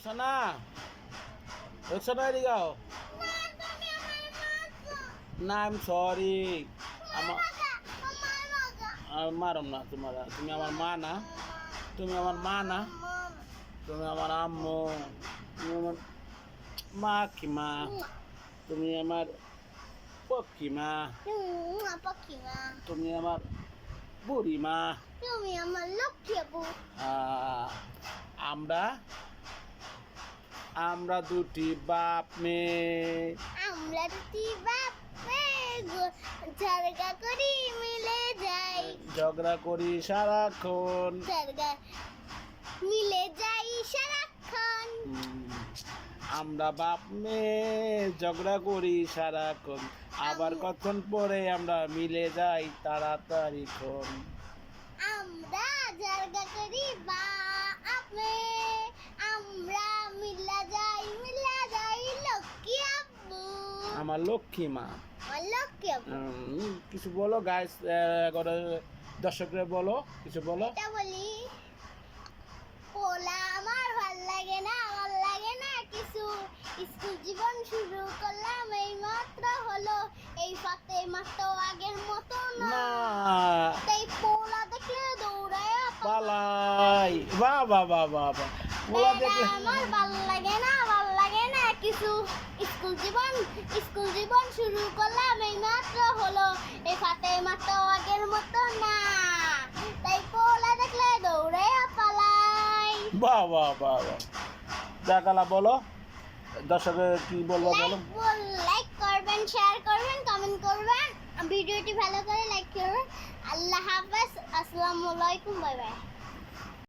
রোকসানা রোকসানা এদিকে আও। না আই এম সরি। আমার মারম না তোমার, তুমি আমার মা না, তুমি আমার মা না, তুমি আমার আম্মু, তুমি আমার মা কি মা, তুমি আমার পক্ষী মা, তুমি আমার বুড়ি মা। তুমি আমার লক্ষ্মী বউ। আমরা আমরা দুটি বাপ মেয়ে, আমরা দুটি বাপ ঝগড়া করি মিলে যাই, ঝগড়া করি সারাক্ষণ, ঝগড়া মিলে যাই সারাক্ষণ। আমরা বাপ মেয়ে ঝগড়া করি সারাক্ষণ, আবার কতক্ষণ পরে আমরা মিলে যাই তাড়াতাড়ি ক্ষণ। আমরা ঝগড়া করি বাপ মেয়ে, আমরা মিলে যাই লক্ষ্মী আব্বু, আমার লক্ষ্মী মা। আমার লক্ষ্মী আব্বু। কিছু বলো গাইস, দর্শকরা বলো, কিছু বলো। এটা বলি, পোলা আমার ভাল লাগে না কিছু, স্কুল জীবন শুরু করলাম এই মাত্র হলো, এই ফাতে মাত্র আগের মতো না, না তাই পোলা দেখলে দৌড়ায় পালাই। বাহ বাহ বাহ বাহ বাহ। পোলা দেখলে আমার ভাল লাগে না কিছু, স্কুল জীবন শুরু করলাম এই মাত্র হলো, এই ফাতে মাত্র আগের মতো না, তাই পোলা দেখলে দৌড়ায় পালাই। বাহ বাহ বাহ বাহ। জাগালা বলো, দর্শকের কি বলবো বলো। লাইক করবেন, শেয়ার করবেন, কমেন্ট করবেন, ভিডিওটি ভালো করে লাইক করবেন। আল্লাহ হাফেজ, আসসালামু আলাইকুম, বাই বাই।